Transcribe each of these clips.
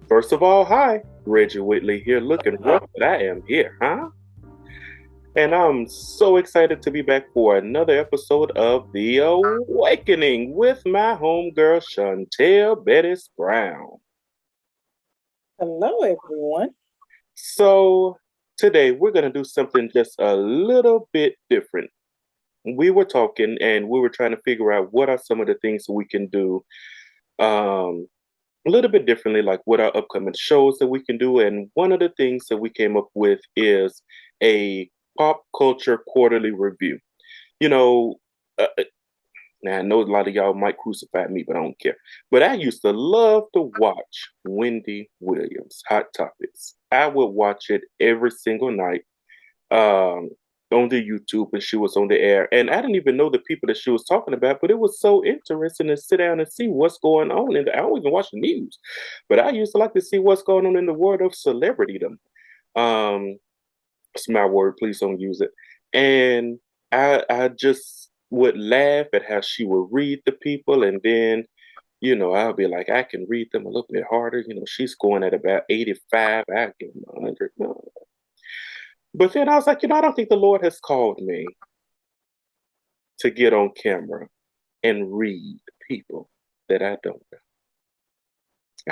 First of all, hi, Reggie Whitley here, looking rough, but I am here, huh? And I'm so excited to be back for another episode of The Awakening with my homegirl, Shontal Bettis Brown. Hello, everyone. So, today we're going to do something just a little bit different. We were talking and we were trying to figure out what are some of the things we can do um, a little bit differently, like what are upcoming shows that we can do. And one of the things that we came up with is a pop culture quarterly review. You know, uh, uh, now I know a lot of y'all might crucify me, but I don't care. But I used to love to watch Wendy Williams, Hot Topics. I would watch it every single night. Um, on the YouTube when she was on the air. And I didn't even know the people that she was talking about, but it was so interesting to sit down and see what's going on. And I don't even watch the news, but I used to like to see what's going on in the world of celebritydom. It's my word, please don't use it. And I just would laugh at how she would read the people, and then I'll be like, I can read them a little bit harder. She's going at about 85. I give them 100. No. But then I was like, I don't think the Lord has called me to get on camera and read people that I don't know.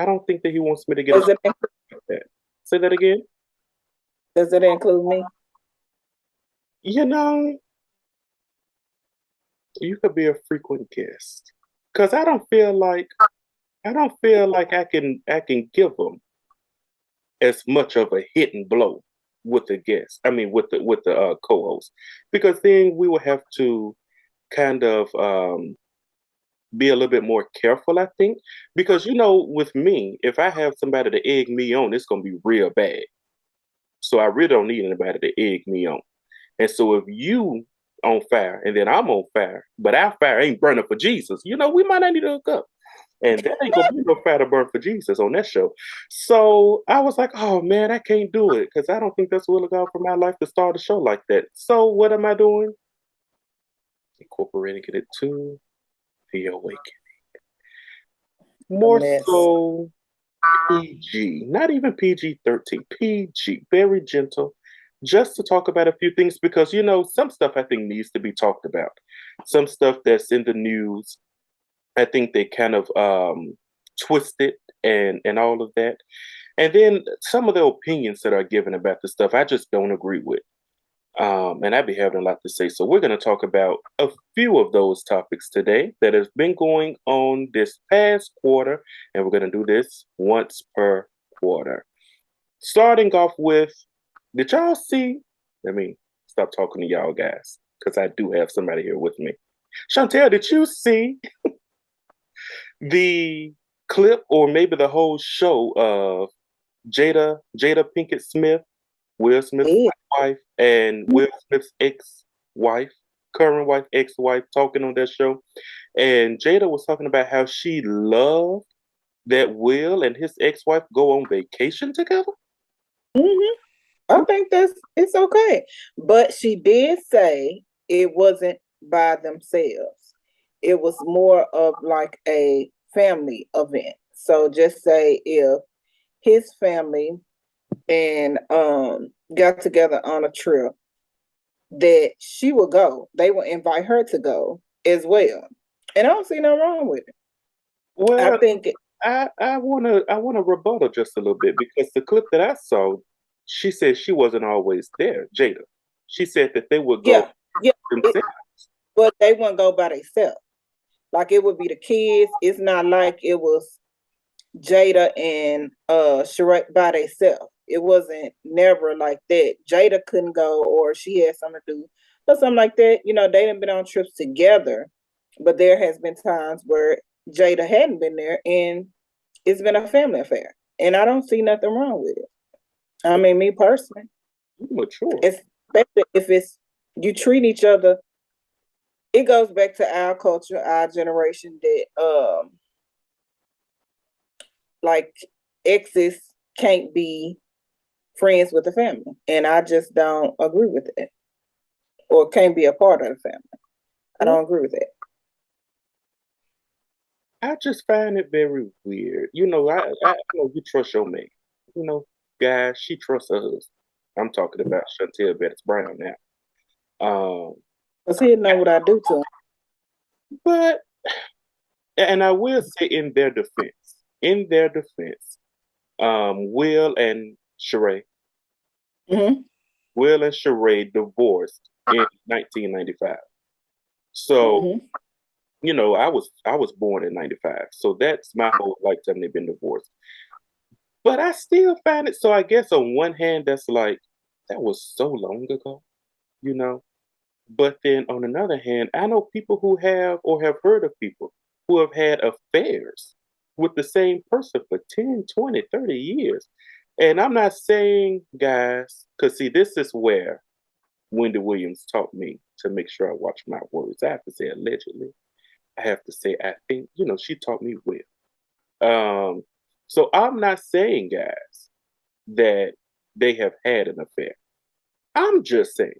I don't think that He wants me to get Does a it like that. Say that again. does it include me? You know, you could be a frequent guest because I don't feel like I can give them as much of a hit and blow with the guest. I mean, with the co-host, because then we will have to kind of be a little bit more careful, I think, because with me, if I have somebody to egg me on, it's gonna be real bad. So I really don't need anybody to egg me on. And so if you on fire and then I'm on fire, but our fire ain't burning for Jesus, we might not need to hook up. And that ain't gonna be no fire to burn for Jesus on that show. So I was like, oh man, I can't do it because I don't think that's the will of God for my life to start a show like that. So what am I doing? Incorporating it to the awakening. A More mess. so PG, not even PG-13, PG, very gentle, just to talk about a few things because, some stuff I think needs to be talked about. Some stuff that's in the news, I think they kind of twist it and all of that. And then some of the opinions that are given about the stuff, I just don't agree with. And I'd be having a lot to say. So we're going to talk about a few of those topics today that has been going on this past quarter, and we're going to do this once per quarter. Starting off with, did y'all see? Let me stop talking to y'all guys because I do have somebody here with me. Chantel, did you see the clip or maybe the whole show of Jada Pinkett Smith, Will Smith's Yeah. wife, and Will Smith's ex-wife, current wife, ex-wife, talking on that show? And Jada was talking about how she loved that Will and his ex-wife go on vacation together. hmm I think it's okay. But she did say it wasn't by themselves. It was more of like a family event. So just say if his family and got together on a trip that she will go, they will invite her to go as well. And I don't see no wrong with it. I Well, think I wanna rebuttal just a little bit because the clip that I saw, she said she wasn't always there, Jada. She said that they would go yeah, yeah, it, themselves. but they wouldn't go by themselves. Like it would be the kids. It's not like it was Jada and Shrek by themselves. It wasn't never like that. Jada couldn't go or she had something to do or something like that. They didn't been on trips together, but there has been times where Jada hadn't been there and it's been a family affair. And I don't see nothing wrong with it. I mean, me personally, You mature. especially if it's you treat each other. It goes back to our culture, our generation that like exes can't be friends with the family. And I just don't agree with it. Or can't be a part of the family. I don't agree with it. I just find it very weird. I know you trust your man. You know, guys, she trusts her husband. I'm talking about Shontal Brown now. Um, Cause he know what I do to him. but and I will say in their defense, Will and Sheree, Mm-hmm. Will and Sheree divorced in 1995. So, Mm-hmm. I was born in 95. So that's my whole lifetime they've been divorced. But I still find it so I guess on one hand that's like that was so long ago, you know. But then on another hand, I know people who have or have heard of people who have had affairs with the same person for 10, 20, 30 years. And I'm not saying, guys, because see, this is where Wendy Williams taught me to make sure I watch my words. I have to say allegedly. I have to say I think, she taught me well. Um, so I'm not saying, guys, that they have had an affair. I'm just saying.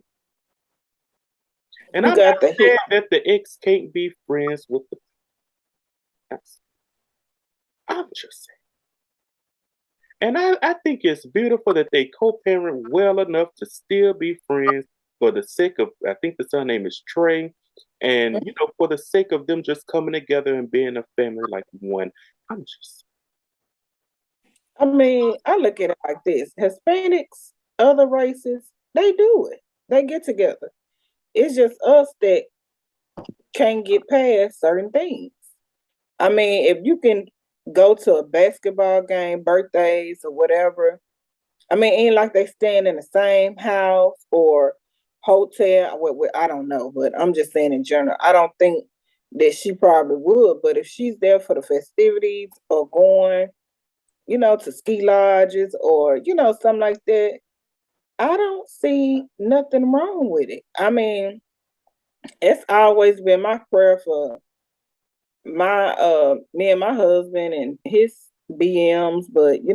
And You I'm not got the hit. saying that the ex can't be friends with the ex. I'm just saying. And I think it's beautiful that they co-parent well enough to still be friends for the sake of, I think the son name is Trey. And, for the sake of them just coming together and being a family like one. I'm just, I mean, I look at it like this: Hispanics, other races, they do it. They get together. It's just us that can't get past certain things. I mean, if you can go to a basketball game, birthdays or whatever, I mean, ain't like they staying in the same house or hotel. I don't know, but I'm just saying in general. I don't think that she probably would, but if she's there for the festivities or going, to ski lodges or, something like that, I don't see nothing wrong with it. I mean, it's always been my prayer for my me and my husband and his BMs, but you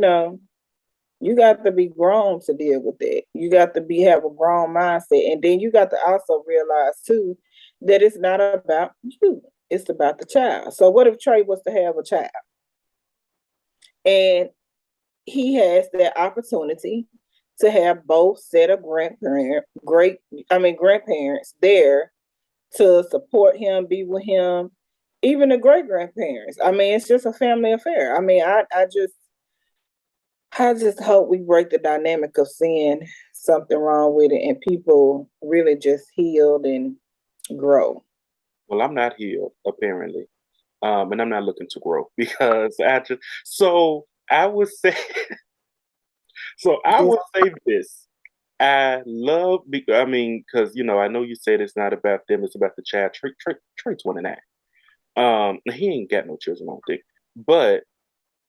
got to be grown to deal with that. You got to have a grown mindset. And then you got to also realize too that it's not about you. It's about the child. So what if Trey was to have a child and he has that opportunity to have both set of grandparents there to support him, be with him, even the great grandparents. I mean, it's just a family affair. I mean, I just hope we break the dynamic of seeing something wrong with it and people really just healed and grow. well, I'm not healed, apparently. And I'm not looking to grow because so I would say, so I This would say this. I mean, because I know you said it's not about them, it's about the child. Trey's 29. He ain't got no children, I don't think. But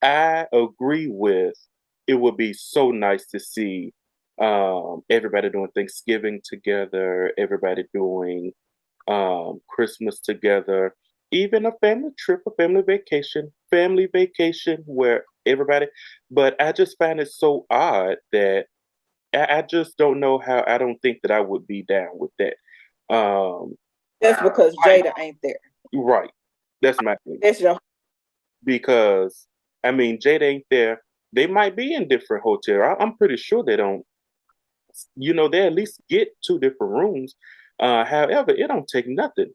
I agree with it would be so nice to see everybody doing Thanksgiving together, everybody doing Christmas together, even a family vacation where everybody. But I just find it so odd that I just don't know how. I don't think that I would be down with that. Um, that's because Jada ain't there. right. That's my thing. That's your Because I mean, Jade ain't there. They might be in different hotels. I'm pretty sure they don't. They at least get two different rooms. However, it don't take nothing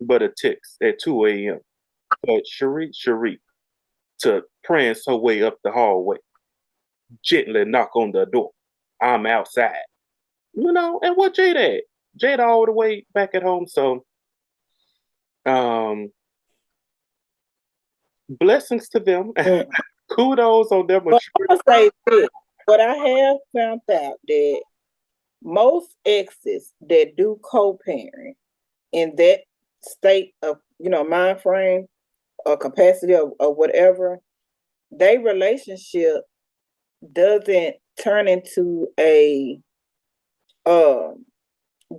but a text at 2 a.m. for Cherie to prance her way up the hallway, gently knock on the door. I'm outside. And what Jade at? Jade all the way back at home. So, um, blessings to them. Kudos on their But maturity. I'm gonna say this. But I have found out that most exes that do co-parent in that state of mind frame or capacity or whatever, their relationship doesn't turn into a um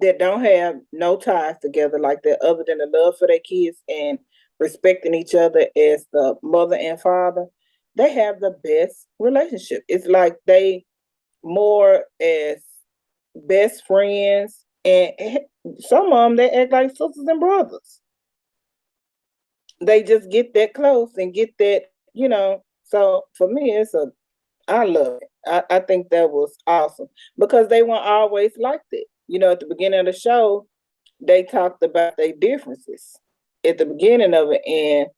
that don't have no ties together like that other than the love for their kids and respecting each other as the mother and father. They have the best relationship. It's like they more as best friends, and some of them they act like sisters and brothers. they just get that close and get that, So for me, I love it. I think that was awesome because they weren't always like that. At the beginning of the show, they talked about their differences at the beginning of it and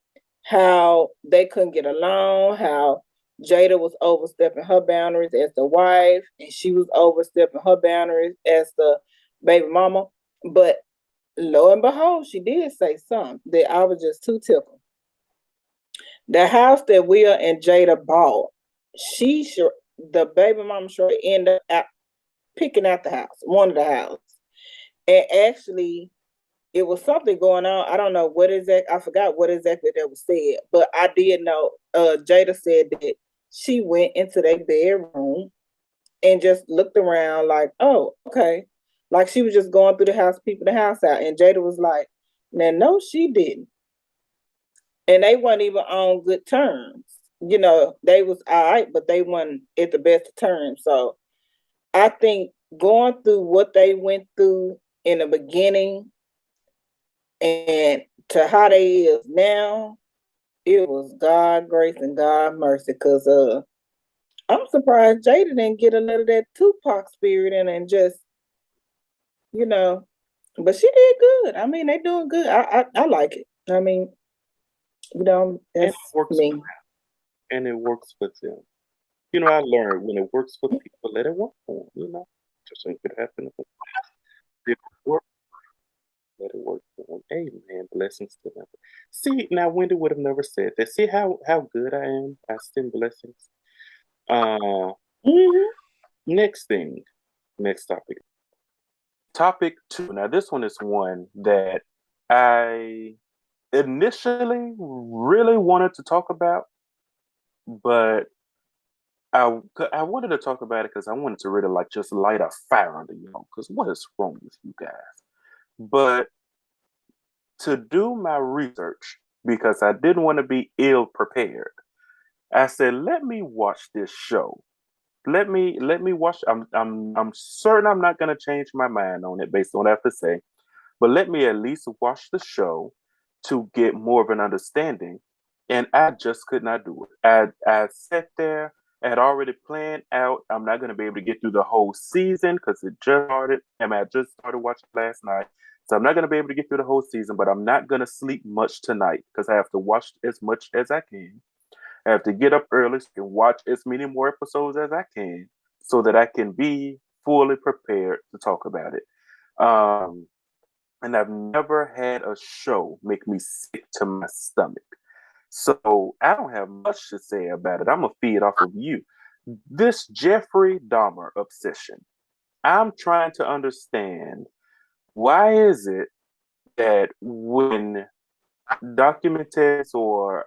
how they couldn't get along, how Jada was overstepping her boundaries as the wife, and she was overstepping her boundaries as the baby mama. But lo and behold, she did say something that I was just too tickled. The house that Will and Jada bought, the baby mama sure ended up picking out the house, one of the houses. And actually, it was something going on. I don't know what exactly, I forgot what exactly that was said, but I did know Jada said that she went into their bedroom and just looked around like, oh, okay. Like she was just going through the house, peeping the house out. And Jada was like, now, no, she didn't. And they weren't even on good terms. They was all right, but they weren't at the best of terms. So I think going through what they went through in the beginning and to how they is now, it was God grace and God mercy. Cause I'm surprised Jada didn't get a little of that Tupac spirit in and just, you know, but she did good. I mean, they doing good. I like it. I mean, And that's it works for me. them. And it works for them. I learned when it works for people, let it work for them. Just ain't gonna happen. If it work, let it work for them. Amen. Blessings to them. See, now Wendy would have never said that. See how good I am. I send blessings. Uh, Mm-hmm. next thing, next topic. Topic two. Now this one is one that I initially really wanted to talk about, but I wanted to talk about it because I wanted to really like just light a fire under y'all. Because what is wrong with you guys? But to do my research, because I didn't want to be ill prepared, I said, let me watch this show. Let me watch. I'm certain I'm not gonna change my mind on it based on what I have to say, but let me at least watch the show to get more of an understanding. And I just could not do it. I sat there, I had already planned out. I'm not going to be able to get through the whole season because it just started. I just started watching last night. So I'm not going to be able to get through the whole season, but I'm not going to sleep much tonight because I have to watch as much as I can. I have to get up early so I can watch as many more episodes as I can so that I can be fully prepared to talk about it. And I've never had a show make me sick to my stomach. So I don't have much to say about it. I'm gonna feed off of you. This Jeffrey Dahmer obsession. I'm trying to understand why is it that when documentaries or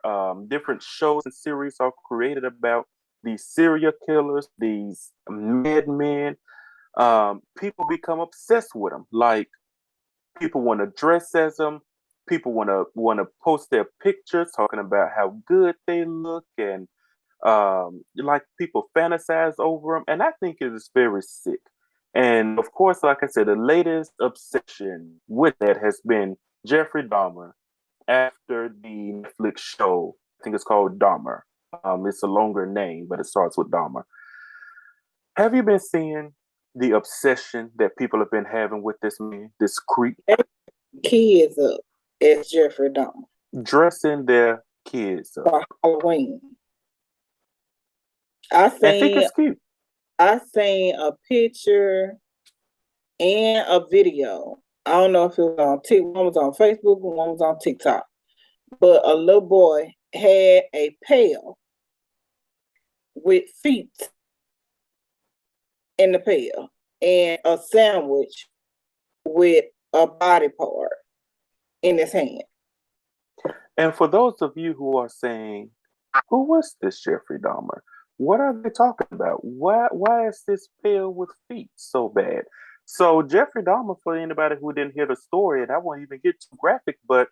different shows and series are created about these serial killers, these madmen, people become obsessed with them. Like people want to dress as them. People want to post their pictures talking about how good they look and like people fantasize over them. And I think it is very sick. And of course, like I said, the latest obsession with that has been Jeffrey Dahmer after the Netflix show. I think it's called Dahmer. It's a longer name, but it starts with Dahmer. Have you been seeing the obsession that people have been having with this man, this creep? Kids up as Jeffrey Dahmer Dressing their kids up. for Halloween. I I think seen it's cute. I seen a picture and a video. I don't know if it was on TikTok, one was on Facebook and one was on TikTok. But a little boy had a pail with feet in the pail and a sandwich with a body part in his hand. And for those of you who are saying, who was this Jeffrey Dahmer? What are they talking about? Why is this pill with feet so bad? So Jeffrey Dahmer, for anybody who didn't hear the story, and I won't even get too graphic, but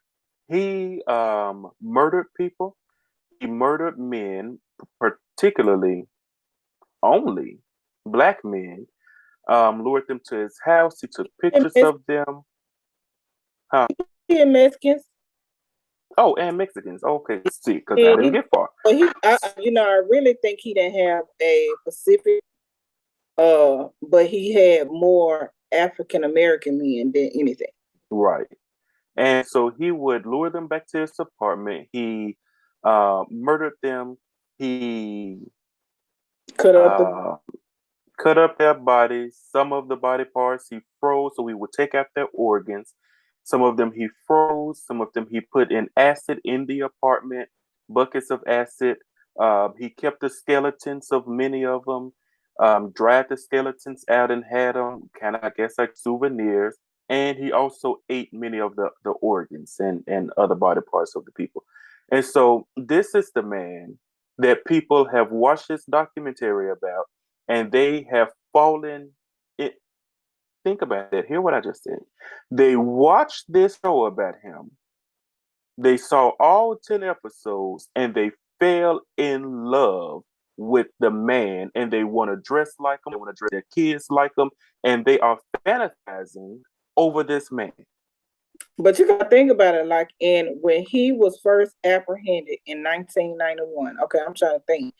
he murdered people. He murdered men, particularly only black men. Lured them to his house. He took pictures of them. Huh? Mexicans. Oh, and Mexicans. Okay, see, because I didn't And get far. but I really think he didn't have a Pacific. But he had more African American men than anything. Right. And so he would lure them back to his apartment. He murdered them. He Cut up the. uh, cut up their bodies. Some of the body parts he froze, so he would take out their organs. Some of them he froze. Some of them he put in acid in the apartment, buckets of acid. He kept the skeletons of many of them, dried the skeletons out and had them kind of, I guess, like souvenirs. And he also ate many of the organs and other body parts of the people. And so this is the man that people have watched this documentary about, and they have fallen it. Think about that. Hear what I just said. They watched this show about him. They saw all 10 episodes and they fell in love with the man, and they want to dress like him, they want to dress their kids like him, and they are fantasizing over this man. But you gotta think about it, like in when he was first apprehended in 1991. Okay, I'm trying to think.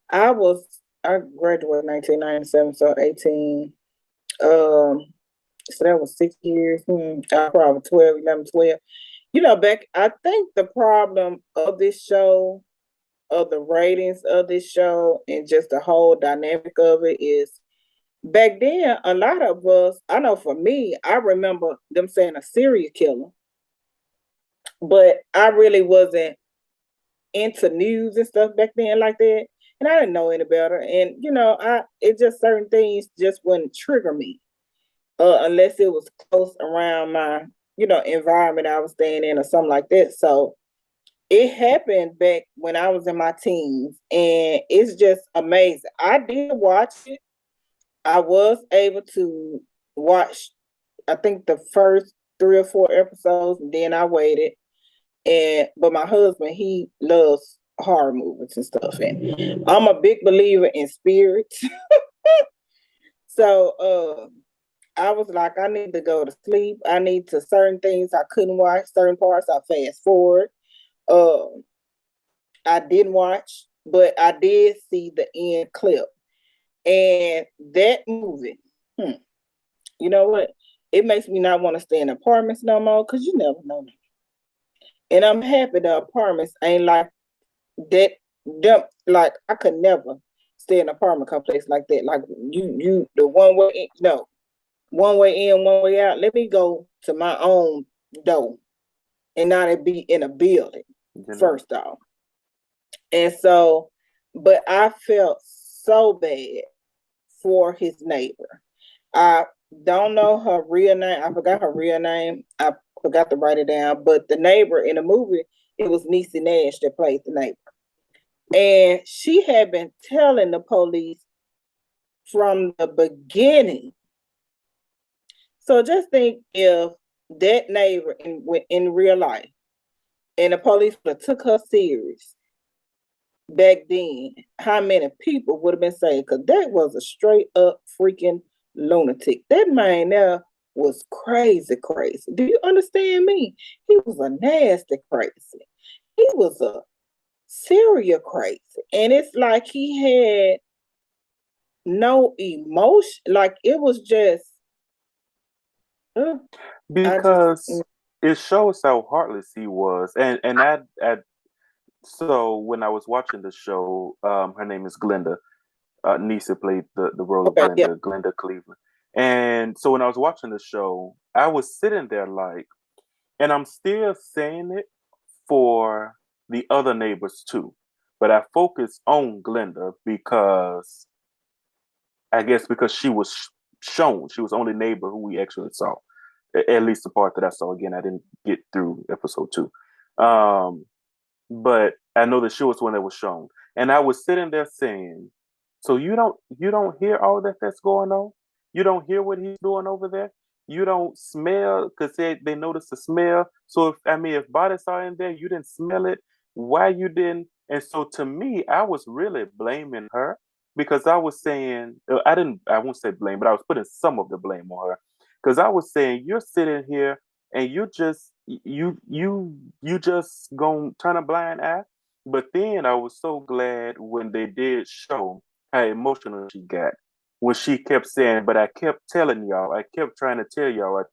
I graduated 1997, so 18. So that was 6 years. I probably 12, 11, 12. Back I think the problem of this show, of the ratings of this show, and just the whole dynamic of it is back then, a lot of us, I know for me, I remember them saying a serial killer, but I really wasn't into news and stuff back then like that. And I didn't know any better. And it just certain things just wouldn't trigger me, unless it was close around my, environment I was staying in or something like that. So it happened back when I was in my teens, and it's just amazing. I did watch it. I was able to watch, I think, the first 3 or 4 episodes, and then I waited. But my husband, he loves horror movies and stuff, and I'm a big believer in spirits. So I was like, I need to go to sleep. I need to certain things I couldn't watch, certain parts I fast forward. Uh, I didn't watch, but I did see the end clip. And that movie, you know what? It makes me not want to stay in apartments no more because you never know. And I'm happy the apartments ain't like that. Them, like I could never stay in an apartment complex like that. Like the one way in, no, one way in, one way out. Let me go to my own door and not it be in a building. First off, and so, but I felt so bad for his neighbor. I don't know her real name. I forgot her real name. I forgot to write it down. But the neighbor in the movie, it was Niecy Nash that played the neighbor. And she had been telling the police from the beginning. So just think if that neighbor in real life and the police would have took her serious back then, how many people would have been saved? Because that was a straight up freaking lunatic. That man there was crazy, crazy. Do you understand me? He was a nasty crazy. He was a serial crazy. And it's like he had no emotion. Like it was just because it shows how heartless he was. And I so when I was watching the show, her name is Glenda. Nisa played the role of Glenda, yeah. Glenda Cleveland. And so when I was watching the show, I was sitting there like, and I'm still saying it for the other neighbors too, but I focus on Glenda because I guess because she was shown, she was the only neighbor who we actually saw, at least the part that I saw. Again, I didn't get through episode 2. But I know that she was one that was shown, and I was sitting there saying, "So you don't hear all that's going on? You don't hear what he's doing over there? You don't smell because they noticed the smell. So if bodies are in there, you didn't smell it. Why you didn't?" And so to me, I was really blaming her because I was saying I won't say blame, but I was putting some of the blame on her because I was saying you're sitting here and you're just you just gonna turn a blind eye. But then I was so glad when they did show how emotional she got when she kept saying, "But I kept telling y'all, I kept trying to tell y'all,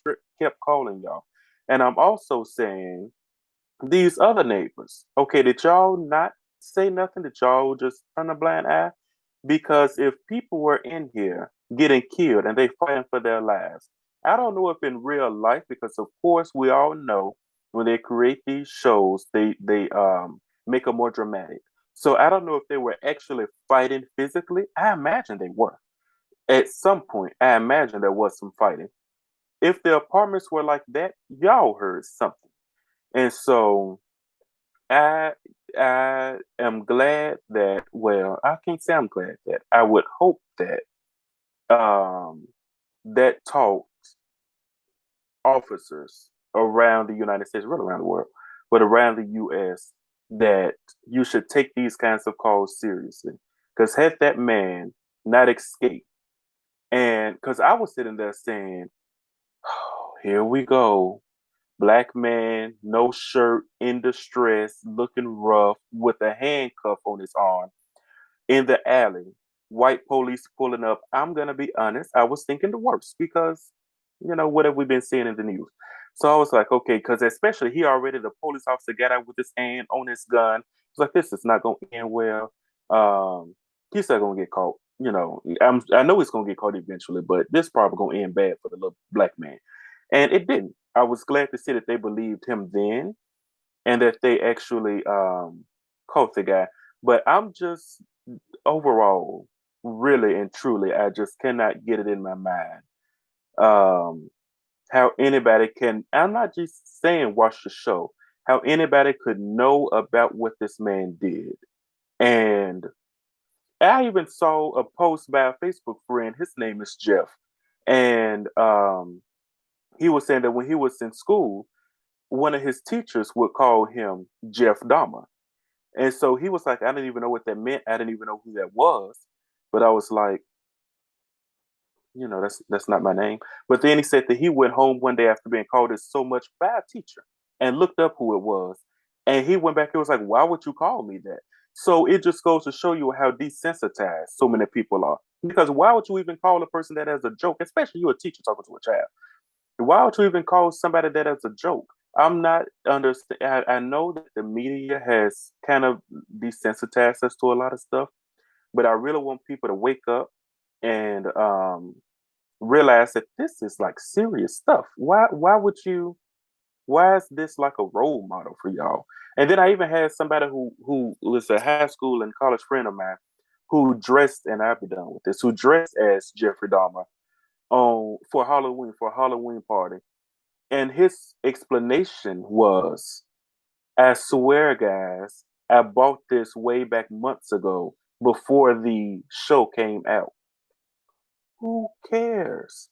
kept calling y'all," and I'm also saying these other neighbors. Okay, did y'all not say nothing? Did y'all just turn a blind eye? Because if people were in here getting killed and they fighting for their lives, I don't know if in real life, because of course we all know when they create these shows, they make them more dramatic. So I don't know if they were actually fighting physically. I imagine they were. At some point, I imagine there was some fighting. If the apartments were like that, y'all heard something. And so I I am glad that, well, I can't say I'm glad that. I would hope that that taught officers around the United States, really around the world, but around the US, that you should take these kinds of calls seriously. Because had that man not escaped, and because I was sitting there saying, oh, here we go. Black man, no shirt, in distress, looking rough, with a handcuff on his arm in the alley. White police pulling up. I'm gonna be honest, I was thinking the worst because, what have we been seeing in the news? So I was like, okay, because especially he already, the police officer got out with his hand on his gun. It's like, this is not gonna end well. He's not gonna get caught. I know he's gonna get caught eventually, but this probably gonna end bad for the little black man. And it didn't. I was glad to see that they believed him then and that they actually caught the guy. But I'm just overall, really and truly, I just cannot get it in my mind um, how anybody can. I'm not just saying watch the show. How anybody could know about what this man did, and I even saw a post by a Facebook friend. His name is Jeff, and he was saying that when he was in school, one of his teachers would call him Jeff Dahmer. And so he was like, I didn't even know what that meant. I didn't even know who that was. But I was like, that's not my name. But then he said that he went home one day after being called it so much by a teacher and looked up who it was. And he went back and was like, why would you call me that? So it just goes to show you how desensitized so many people are. Because why would you even call a person that as a joke, especially you a teacher talking to a child? Why would you even call somebody that as a joke? I'm not understand. I know that the media has kind of desensitized us to a lot of stuff, but I really want people to wake up and realize that this is like serious stuff. Why would you? Why is this like a role model for y'all? And then I even had somebody who was a high school and college friend of mine who dressed, and I'll be done with this, who dressed as Jeffrey Dahmer on for a Halloween party. And his explanation was, I swear, guys, I bought this way back months ago before the show came out. Who cares?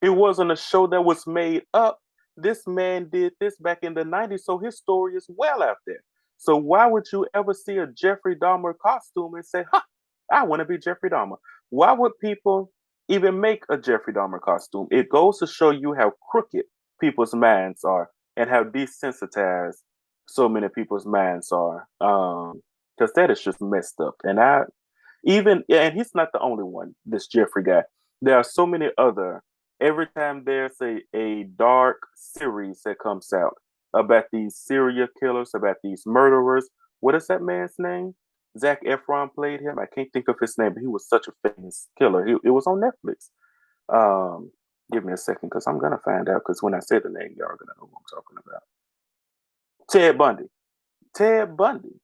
It wasn't a show that was made up. This man did this back in the 90s, so his story is well out there. So why would you ever see a Jeffrey Dahmer costume and say, huh, I want to be Jeffrey Dahmer? Why would people even make a Jeffrey Dahmer costume? It goes to show you how crooked people's minds are and how desensitized so many people's minds are. Because that is just messed up. And and he's not the only one, this Jeffrey guy. There are so many other. Every time there's a dark series that comes out about these serial killers, about these murderers, what is that man's name? Zac Efron played him. I can't think of his name, but he was such a famous killer. It was on Netflix. Um, Give me a second because I'm gonna find out. Because when I say the name, y'all are gonna know what I'm talking about. Ted Bundy. Ted Bundy.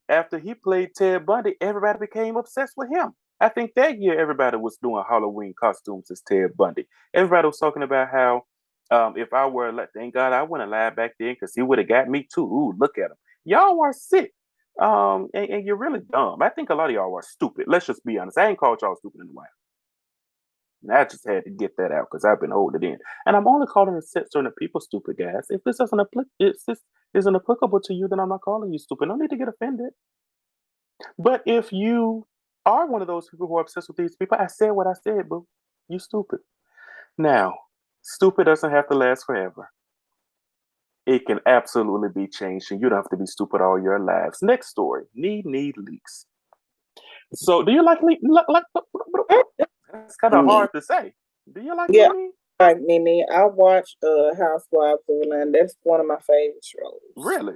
After he played Ted Bundy, everybody became obsessed with him. I think that year everybody was doing Halloween costumes as Ted Bundy. Everybody was talking about how if I were, thank God I wouldn't lie back then because he would have got me too. Ooh, look at him. Y'all are sick. And you're really dumb. I think a lot of y'all are stupid. Let's just be honest. I ain't called y'all stupid in a while. And I just had to get that out because I've been holding it in. And I'm only calling a set certain people stupid, guys. If this doesn't if this isn't applicable to you, then I'm not calling you stupid. No need to get offended. But if you are one of those people who are obsessed with these people, I said what I said, boo. You stupid. Now, stupid doesn't have to last forever. It can absolutely be changed, and you don't have to be stupid all your lives. Next story. Need leaks. So, do you like leak? That's kind of Nene. hard to say. Do you like Yeah, Nene? I like Nene. I watch Housewives of Atlanta. That's one of my favorite shows. Really?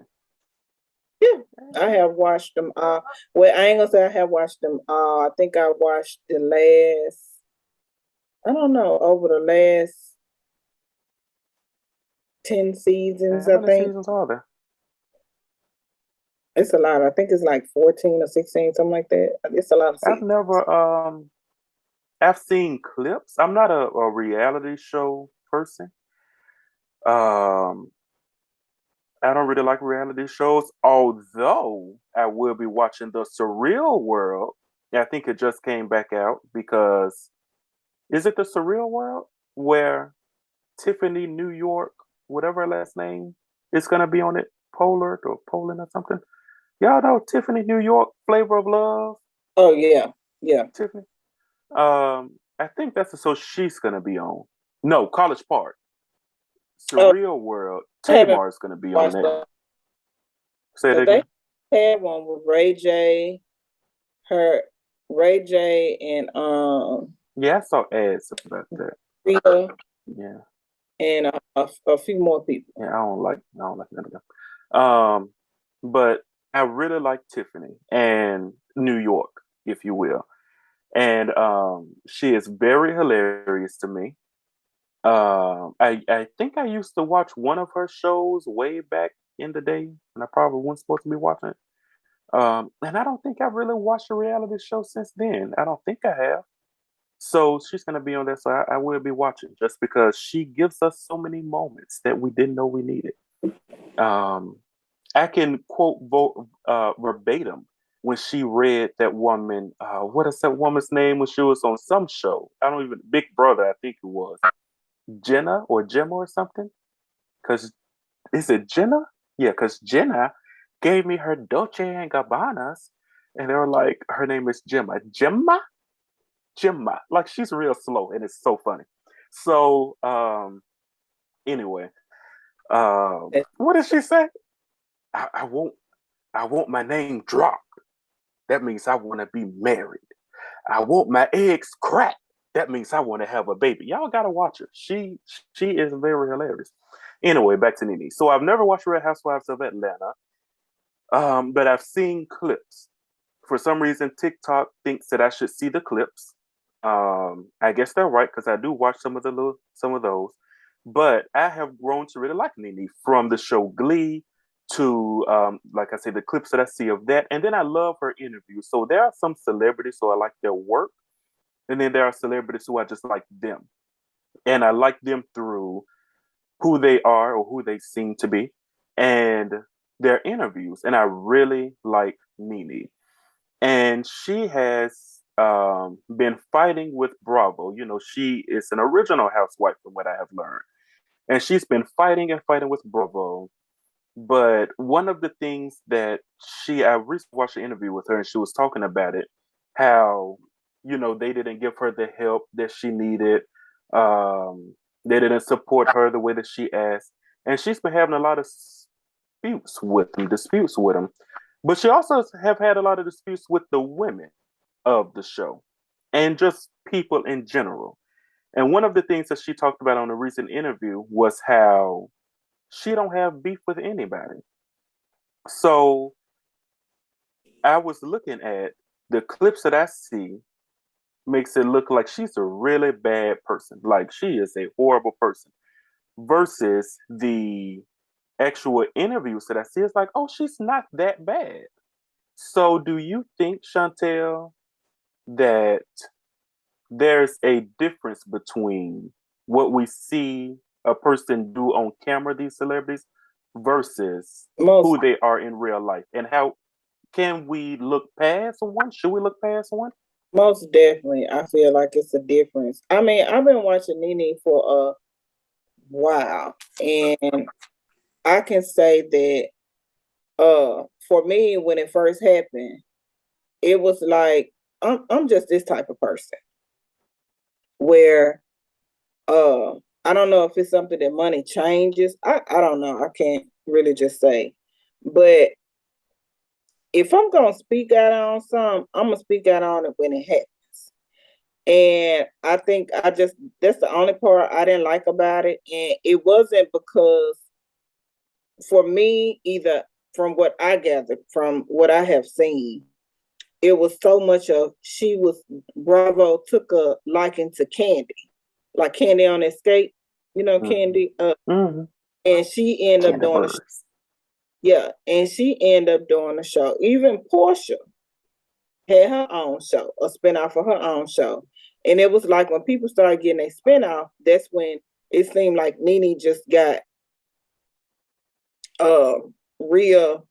Yeah, I have watched them all. Well, I ain't gonna say I have watched them all. I think I watched the last, I don't know, over the last 10 seasons, How I many think. seasons are there? It's a lot. I think it's like 14 or 16, something like that. It's a lot of I've seasons. never I've seen clips. I'm not a reality show person. Um I don't really like reality shows, although I will be watching The Surreal World. I think it just came back out because is it The Surreal World where Tiffany New York, whatever her last name, is gonna be on it, Pollard or Poland or something. Y'all know Tiffany New York, Flavor of Love, Oh, yeah. Yeah. Tiffany. I think that's so she's gonna be on. No, College Park, Oh, Surreal World. I haven't Tamar is gonna be on watched it. that Say it because they again. had one with Ray J, her Ray J, and Yeah, I saw ads about that. Rita, Yeah, and a few more people. yeah. I don't like none of them. But I really like Tiffany and New York, if you will, and she is very hilarious to me. I think I used to watch one of her shows way back in the day, and I probably wasn't supposed to be watching it. And I don't think I've really watched a reality show since then. I don't think I have. So she's gonna be on there, so I will be watching just because she gives us so many moments that we didn't know we needed. Um, I can quote verbatim when she read that woman. What is that woman's name when she was on some show? I don't even Big Brother, I think it was Jenna or Gemma or something. Because is it Jenna? Yeah, because Jenna gave me her Dolce and Gabbanas, and they were like, her name is Gemma. Gemma. Like she's real slow, and it's so funny. So, anyway, what did she say? I won't. I want my name dropped. That means I want to be married. I want my eggs cracked. That means I want to have a baby. Y'all gotta watch her. She is very hilarious. Anyway, back to Nene. So I've never watched Real Housewives of Atlanta, but I've seen clips. For some reason, TikTok thinks that I should see the clips. I guess they're right because I do watch some of those. But I have grown to really like Nene from the show Glee to, like I say, the clips that I see of that, and then I love her interviews. So there are some celebrities, so I like their work, and then there are celebrities who I just like them, and I like them through who they are or who they seem to be, and their interviews. And I really like Nene, and she has been fighting with Bravo. You know, she is an original housewife, from what I have learned, and she's been fighting and fighting with Bravo. But one of the things that I recently watched an interview with her, and she was talking about it, how they didn't give her the help that she needed. They didn't support her the way that she asked, and she's been having a lot of disputes with them. But she also have had a lot of disputes with the women of the show and just people in general. And one of the things that she talked about on a recent interview was how she don't have beef with anybody. So I was looking at the clips that I see makes it look like she's a really bad person. Like she is a horrible person. Versus the actual interviews that I see, it's like, oh, she's not that bad. So do you think, Chantel, that there's a difference between what we see a person do on camera, these celebrities, versus Most who they are in real life? And how can we look past one? Should we look past one? most definitely, I feel like it's a difference. I mean, I've been watching Nene for a while, and I can say that for me when it first happened, it was like I'm just this type of person where uh I don't know if it's something that money changes. I don't know. I can't really just say. But if I'm gonna speak out on something, I'm gonna speak out on it when it happens. And I think I just that's the only part I didn't like about it. And it wasn't because for me, either from what I gathered, from what I have seen, it was so much of she was Bravo took a liking to Candy, like Candy on Escape, Mm-hmm. Candy. Mm-hmm. And she ended up Candy doing birds. yeah, and she ended up doing a show. Even Portia had her own show, a spinoff of her own show. And it was like when people started getting a spinoff, that's when it seemed like Nene just got uh real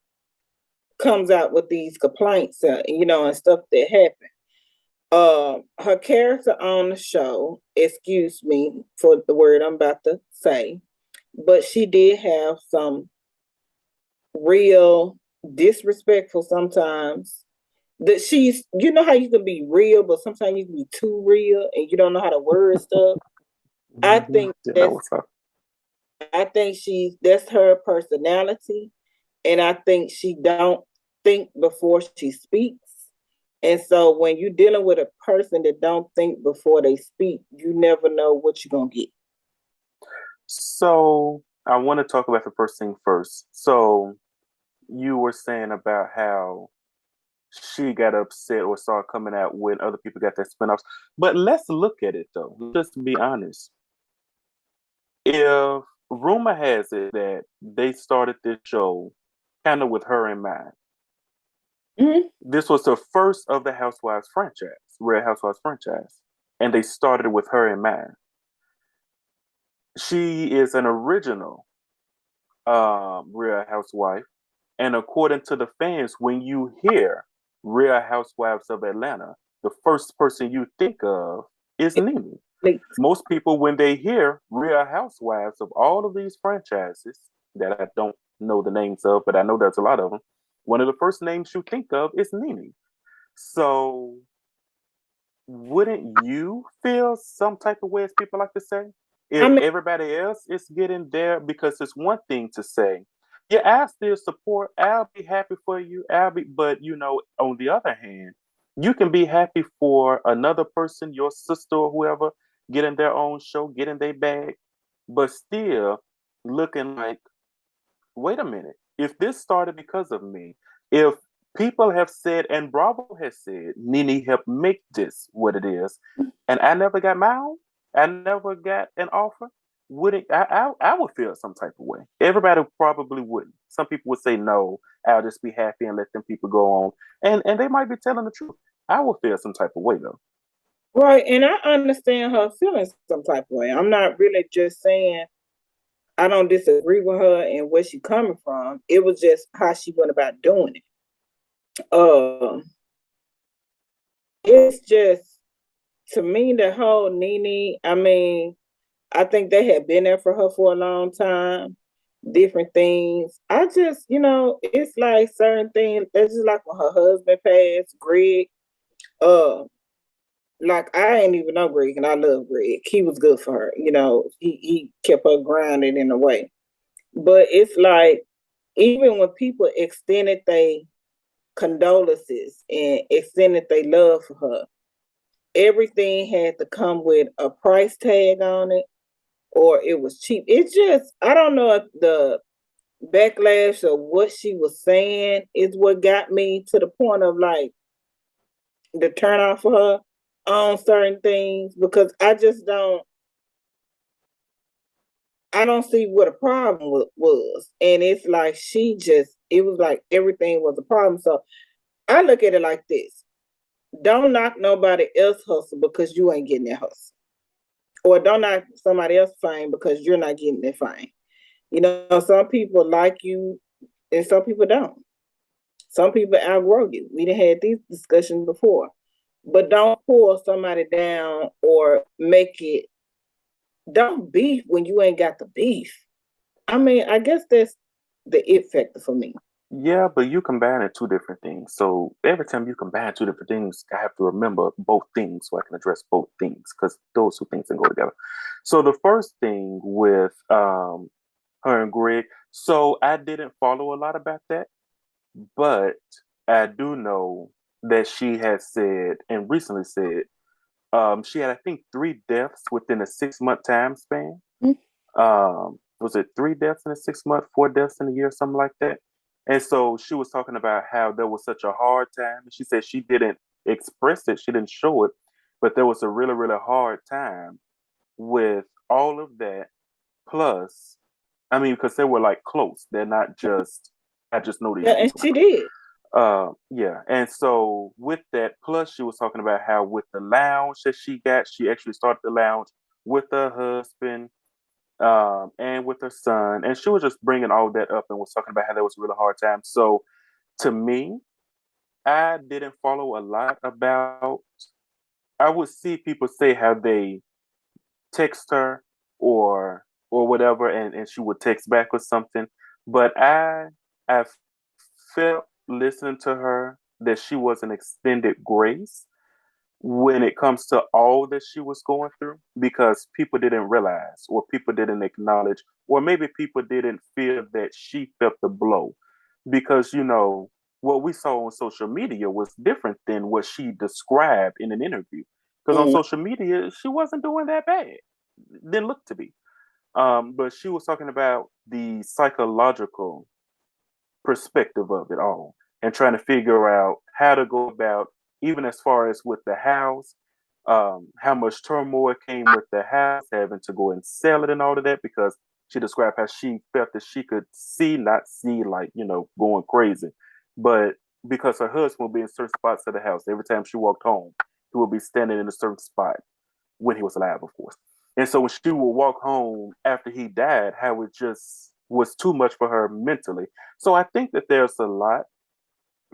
comes out with these complaints, and stuff that happened. Her character on the show, excuse me for the word I'm about to say, but she did have some real disrespectful sometimes. That she's, how you can be real, but sometimes you can be too real, and you don't know how to word stuff. I Mm-hmm. think You know that's, what's up. I think that's her personality, and I think she don't think before she speaks. And so when you're dealing with a person that don't think before they speak, you never know what you're gonna get. So I want to talk about the first thing first. So you were saying about how she got upset or saw it coming out when other people got their spinoffs. But let's look at it though. Let's be honest. If rumor has it that they started this show kind of with her in mind, Mm-hmm. this was the first of the Housewives franchise, Real Housewives franchise, and they started with her in mind. She is an original Real Housewife, and according to the fans, when you hear Real Housewives of Atlanta, the first person you think of is Nene. Most people, when they hear Real Housewives of all of these franchises that I don't know the names of, but I know there's a lot of them, one of the first names you think of is Nene. So, wouldn't you feel some type of way, as people like to say, I if mean, everybody else is getting there? Because it's one thing to say, yeah, I'll still support, I'll be happy for you, but on the other hand, you can be happy for another person, your sister or whoever, getting their own show, getting their bag, but still looking like, wait a minute, if this started because of me, if people have said, and Bravo has said, Nene helped make this what it is, and I never got my own, I never got an offer, wouldn't I would feel some type of way. Everybody probably wouldn't. Some people would say no, I'll just be happy and let them people go on. And they might be telling the truth. I would feel some type of way though. right, and I understand her feelings some type of way. I'm not really just saying I don't disagree with her and where she coming from. It was just how she went about doing it. It's just to me the whole Nene. I mean, I think they had been there for her for a long time. Different things. I just, it's like certain things. It's just like when her husband passed, Greg. Uh, like I ain't even know Greg, and I love Greg. He was good for her. He kept her grounded in a way. But it's like even when people extended their condolences and extended their love for her, everything had to come with a price tag on it or it was cheap. It's just I don't know if the backlash of what she was saying is what got me to the point of like the turn off for her on certain things because I don't see what a problem was. And it's like it was like everything was a problem. So I look at it like this. Don't knock nobody else hustle because you ain't getting that hustle. Or don't knock somebody else fame because you're not getting that fame. Some people like you and some people don't. Some people outgrow you. We done had these discussions before. But don't pull somebody down or don't beef when you ain't got the beef. I mean, I guess that's the it factor for me. Yeah, but you combining two different things. So every time you combine two different things, I have to remember both things so I can address both things because those two things can go together. So the first thing with her and Greg, so I didn't follow a lot about that, but I do know that she has said and recently said she had I think 3 deaths within a 6 month time span. Was it 3 deaths in a 6 month, 4 deaths in a year, something like that? And so she was talking about how there was such a hard time. And she said she didn't express it, she didn't show it, but there was a really, really hard time with all of that. Plus, I mean, because they were like close. They're not just I just know these Yeah, and people. she did. Yeah. And so with that, plus she was talking about how with the lounge that she got, she actually started the lounge with her husband and with her son. And she was just bringing all that up and was talking about how that was a really hard time. So to me, I didn't follow a lot about, I would see people say how they text her or whatever, and she would text back or something. But I felt listening to her that she was an extended grace when it comes to all that she was going through because people didn't realize or people didn't acknowledge or maybe people didn't feel that she felt the blow because what we saw on social media was different than what she described in an interview because on Mm. social media she wasn't doing that bad, didn't look to be, but she was talking about the psychological perspective of it all and trying to figure out how to go about, even as far as with the house, how much turmoil came with the house, having to go and sell it and all of that, because she described how she felt that she could see, not see like, going crazy, but because her husband would be in certain spots of the house. Every time she walked home, he would be standing in a certain spot when he was alive, of course. And so when she would walk home after he died, how it just was too much for her mentally. So I think that there's a lot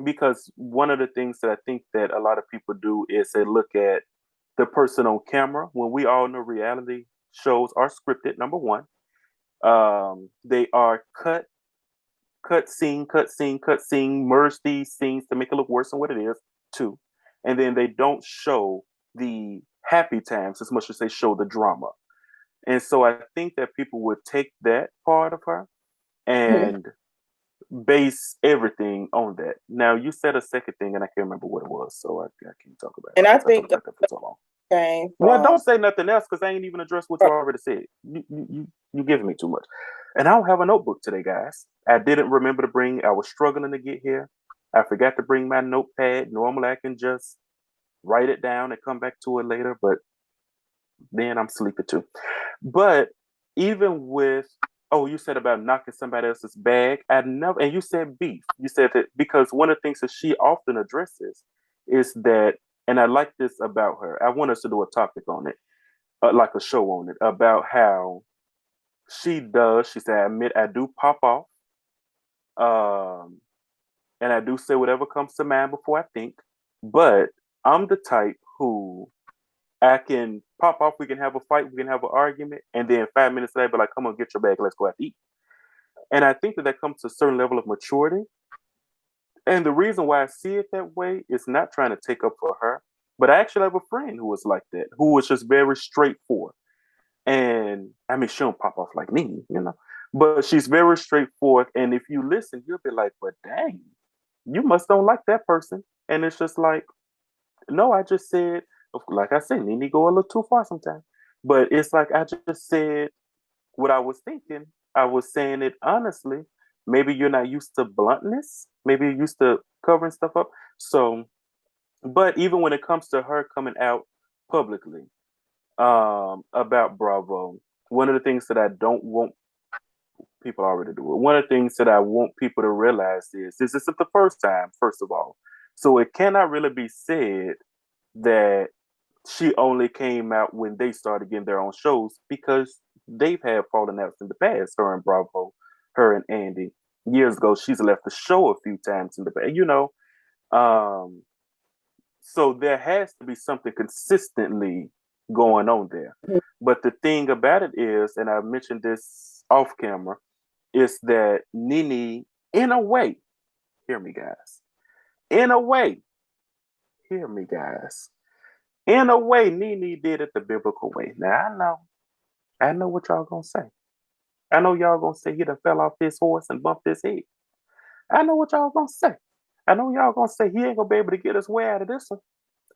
because one of the things that I think that a lot of people do is they look at the person on camera when we all know reality shows are scripted, number one. They are cut scene, cut scene, merge these scenes to make it look worse than what it is, too. And then they don't show the happy times as much as they show the drama. And so I think that people would take that part of her and base everything on that. Now, you said a second thing, and I can't remember what it was, so I can't talk about it And I because I think talked about that for so long. came Well, from don't say nothing else because I ain't even addressed what you already said. You giving me too much. And I don't have a notebook today, guys. I didn't remember to bring. I was struggling to get here. I forgot to bring my notepad. Normally, I can just write it down and come back to it later, but then I'm sleepy too. But even with, oh, you said about knocking somebody else's bag. I never, and you said beef. You said that because one of the things that she often addresses is that, and I like this about her. I want us to do a topic on it, like a show on it, about how she does. She said, I admit I do pop off, um, and I do say whatever comes to mind before I think. But I'm the type who I can pop off. We can have a fight. We can have an argument, and then 5 minutes later, be like, "Come on, get your bag. Let's go out to eat." And I think that that comes to a certain level of maturity. And the reason why I see it that way is not trying to take up for her, but I actually have a friend who was like that, who was just very straightforward. And I mean, she don't pop off like me, but she's very straightforward. And if you listen, you'll be like, "But dang, you must don't like that person." And it's just like, no, I just said, like I said, Nene go a little too far sometimes. But it's like I just said what I was thinking. I was saying it honestly. Maybe you're not used to bluntness. Maybe you're used to covering stuff up. So, but even when it comes to her coming out publicly about Bravo, one of the things that I don't want people already do it. One of the things that I want people to realize is this isn't the first time, first of all. So it cannot really be said that she only came out when they started getting their own shows because they've had fallen outs in the past. Her and Bravo, her and Andy. Years ago, she's left the show a few times in the past. Um, so there has to be something consistently going on there. But the thing about it is, and I mentioned this off camera, is that Nene, in a way, Hear me, guys. In a way, hear me, guys. In a way, Nene did it the biblical way. Now I know what y'all gonna say. I know y'all gonna say he done fell off his horse and bumped his head. I know what y'all gonna say. I know y'all gonna say he ain't gonna be able to get his way out of this one.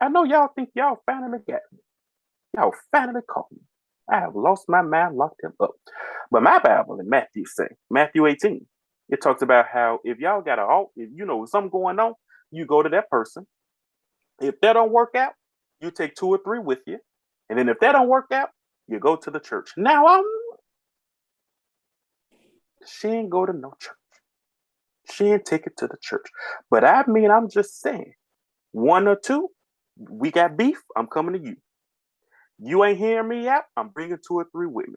I know y'all think y'all finally got me. Y'all finally caught me. I have lost my mind, locked him up. But my Bible in Matthew say, Matthew 18, it talks about how if y'all got if you know something going on, you go to that person. If that don't work out, you take 2 or 3 with you. And then if that don't work out, you go to the church. Now she ain't go to no church. She ain't take it to the church. But I mean, I'm just saying, 1 or 2, we got beef, I'm coming to you. You ain't hearing me out, I'm bringing 2 or 3 with me.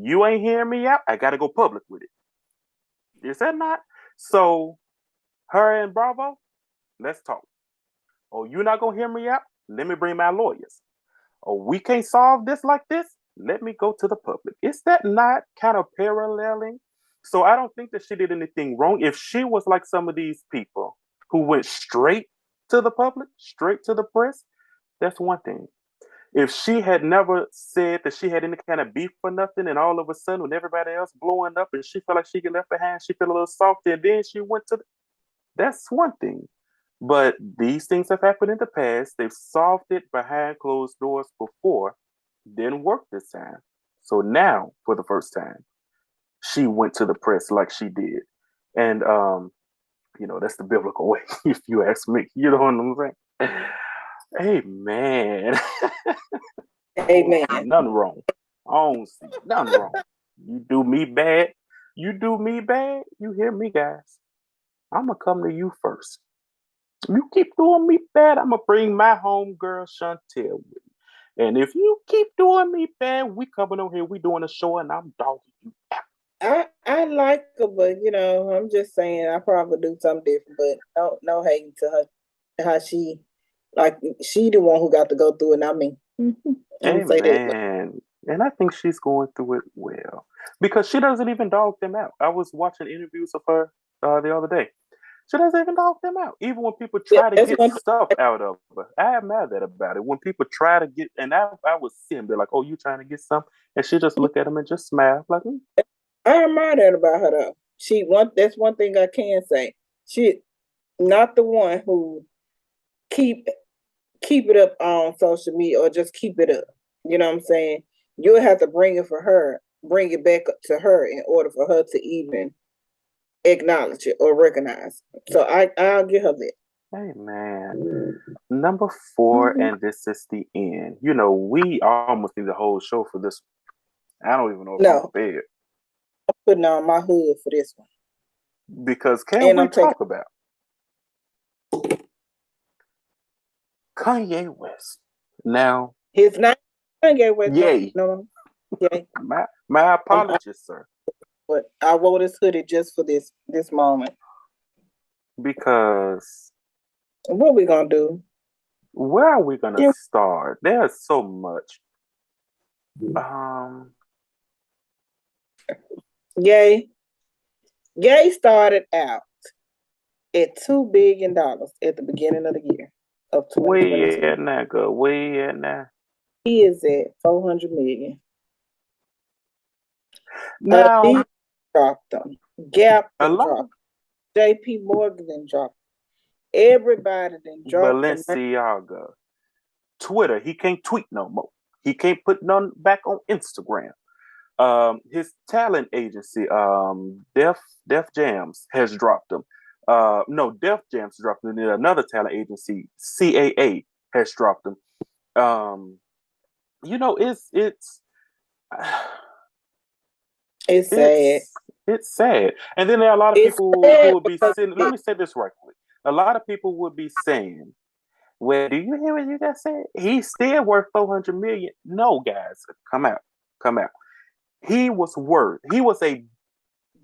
You ain't hearing me out, I got to go public with it. Is that not? So, her and Bravo, let's talk. Oh, you're not going to hear me out? Let me bring my lawyers. Oh, we can't solve this like this? Let me go to the public. Is that not kind of paralleling? So I don't think that she did anything wrong. If she was like some of these people who went straight to the public, straight to the press, that's one thing. If she had never said that she had any kind of beef for nothing, and all of a sudden, when everybody else blowing up and she felt like she get left behind, she felt a little salty, and then she went to that's one thing. But these things have happened in the past. They've solved it behind closed doors before. Didn't work this time. So now, for the first time, she went to the press like she did. And that's the biblical way, if you ask me. You know what I'm saying? Amen. Amen. Nothing wrong. I don't see nothing wrong. You do me bad. You do me bad. You hear me, guys. I'm gonna come to you first. You keep doing me bad, I'm gonna bring my homegirl Shontal with me. And if you keep doing me bad, we coming over here, we doing a show, and I'm dogging you out. I like her, but I'm just saying I probably do something different. But no hating to her, how she the one who got to go through it, not me. I'm gonna say that. Amen. And I think she's going through it well because she doesn't even dog them out. I was watching interviews of her the other day. She doesn't even dog them out. Even when people Yeah, try to that's get one thing. stuff out of her, I admire that about it. When people try to get, and I would see them, they're like, "Oh, you trying to get something?" And she just look at them and just smile, like, I admire that about her though. That's one thing I can say. She not the one who keep keep it up on social media or just keep it up. You know what I'm saying? You'll have to bring it back to her in order for her to even acknowledge it or recognize. So I'll give her that. "Hey, man." Number 4, Mm-hmm. and this is the end. We almost need the whole show for this. I don't even know if I'm No, prepared I'm putting on my hood for this one. because can And we I'm taking talk about Kanye West now? his name. Kanye West. No, Yay! no, yeah. My apologies, sir, But I wore this hoodie just for this moment. because What we gonna do? where are we gonna Yeah. start? There's so much. Um, Yay. Yay started out at $2 billion at the beginning of the year of way 2022. at now, go way at now. He is at 400 million. Now Adidas dropped them. Gap a then lot of dropped. JP Morgan then dropped. Everybody then dropped them. Balenciaga, Twitter, he can't tweet no more. He can't put none back on Instagram. His talent agency, Def Jams, has dropped him. No, Def Jams dropped him. And then another talent agency, CAA, has dropped him. It's It's sad. it's sad. And then there are a lot of It's people who sad will be because saying, let me say this right quick. A lot of people would be saying, well, do you hear what you just said? He's still worth 400 million. No, guys, come out. Come out. He was a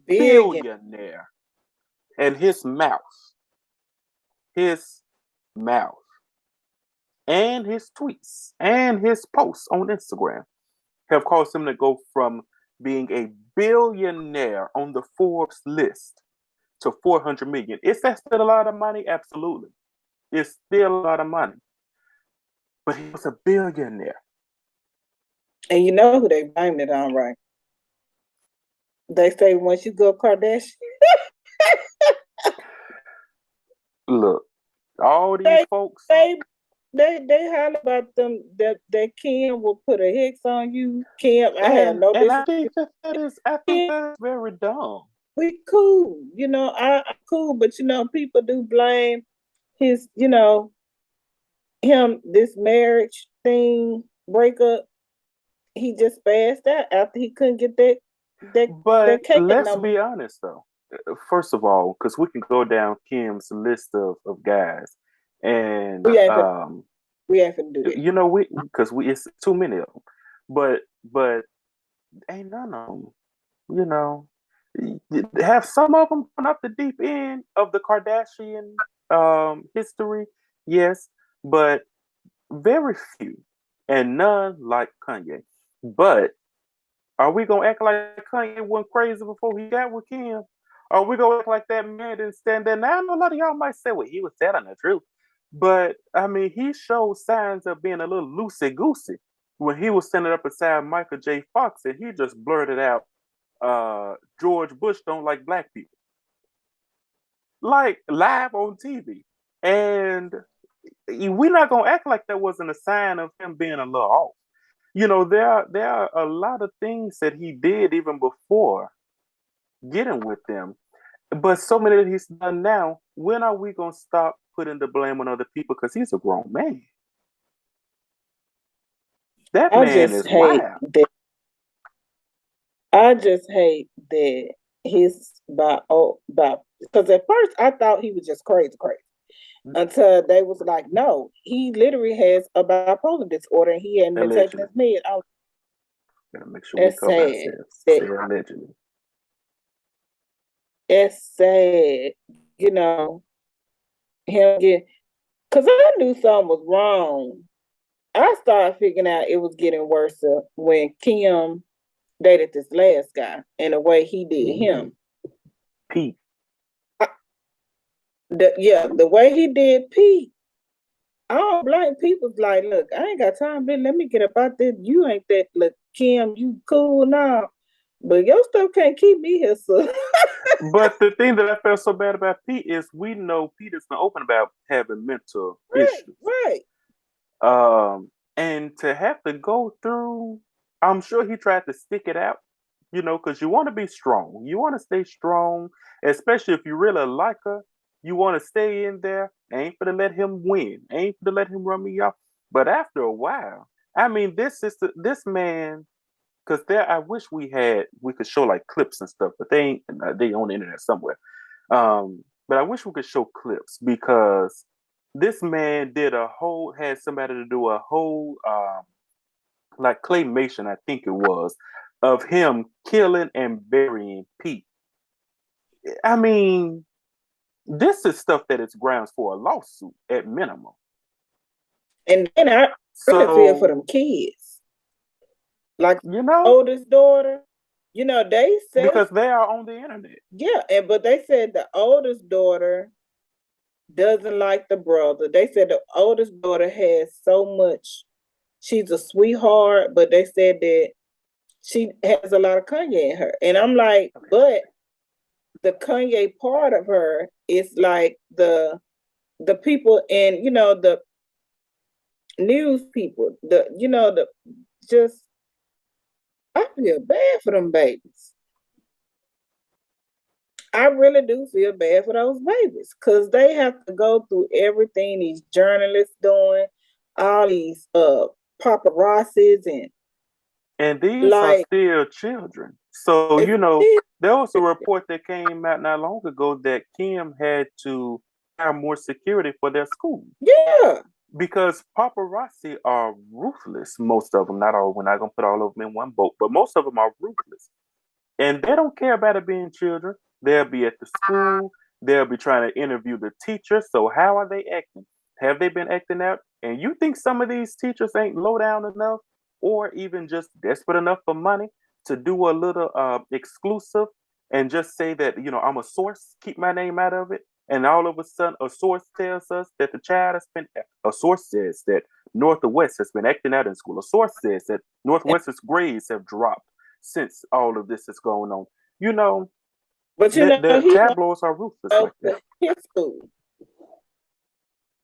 billion. billionaire. And his mouth, and his tweets, and his posts on Instagram have caused him to go from being a billionaire on the Forbes list to 400 million. Is that still a lot of money? Absolutely. It's still a lot of money. But he was a billionaire. And you know who they blamed it on, right? They say once you go Kardashian, Look, all these they folks, they they holler about them that Kim will put a hex on you. Kim, I have no and disrespect. I think that is very dumb. We cool, I'm cool, but people do blame his, him, this marriage thing breakup. He just passed out after he couldn't get that But that cake let's number. be honest though. First of all, because we can go down Kim's list of guys, and We ain't we ain't finna do that. we because we it's too many of them. But ain't none of them. You know, have some of them gone up the deep end of the Kardashian history? Yes, but very few, and none like Kanye. But are we gonna act like Kanye went crazy before he got with Kim? Are we gonna act like that man didn't stand there? Now I know a lot of y'all might say, "Well, he was telling the truth," but I mean, he showed signs of being a little loosey goosey when he was standing up beside Michael J. Fox, and he just blurted out, "George Bush don't like black people," like live on TV, and we're not gonna act like that wasn't a sign of him being a little off. There are a lot of things that he did even before getting with them, but so many that he's done now. When are we gonna stop putting the blame on other people? Because he's a grown man. That I man just is hate wild. that. I just hate that his by because at first I thought he was just crazy until they was like, no, he literally has a bipolar disorder and he hadn't been taking Allegedly, his meds. Oh, gotta make sure we that's cover sad. ourselves. That Say allegedly. It's sad, you know, him get because I knew something was wrong. I started figuring out it was getting worse when Kim dated this last guy and the way he did him. Pete. The way he did Pete, I don't blame people's like, look, I ain't got time, but let me get about this. You ain't that, look, Kim, you cool now, but your stuff can't keep me here, so. But the thing that I felt so bad about Pete is we know Pete is not open about having mental issues. Right. And to have to go through, I'm sure he tried to stick it out, because you want to be strong. You want to stay strong, especially if you really like her. You want to stay in there. Ain't for to let him win. Ain't for to let him run me off. But after a while, I mean, this man, because there, I wish we could show like clips and stuff, but they ain't. They on the internet somewhere. But I wish we could show clips because this man had somebody to do a whole like claymation, I think it was, of him killing and burying Pete. I mean, this is stuff that is grounds for a lawsuit at minimum. And then I really feel for them So, kids. Like you know, oldest daughter, they said because they are on the internet. but they said the oldest daughter doesn't like the brother. They said the oldest daughter has so much. She's a sweetheart, but they said that she has a lot of Kanye in her. And I'm like, but the Kanye part of her is like the people and the news people, the just I feel bad for them babies. I really do feel bad for those babies because they have to go through everything these journalists doing, all these paparazzis And these are like still children. So, there was a report that came out not long ago that Kim had to hire more security for their school. yeah. Because paparazzi are ruthless, most of them. Not all, we're not going to put all of them in one boat, but most of them are ruthless. And they don't care about it being children. They'll be at the school, they'll be trying to interview the teacher. So, how are they acting? Have they been acting out? And you think some of these teachers ain't low down enough or even just desperate enough for money to do a little exclusive and just say that, I'm a source, keep my name out of it, and all of a sudden a source tells us that the child has been, a source says that Northwest has been acting out in school. A source says that Northwest's grades have dropped since all of this is going on. You know, But you know, the he wants tabloids are ruthless to go like that. to his school.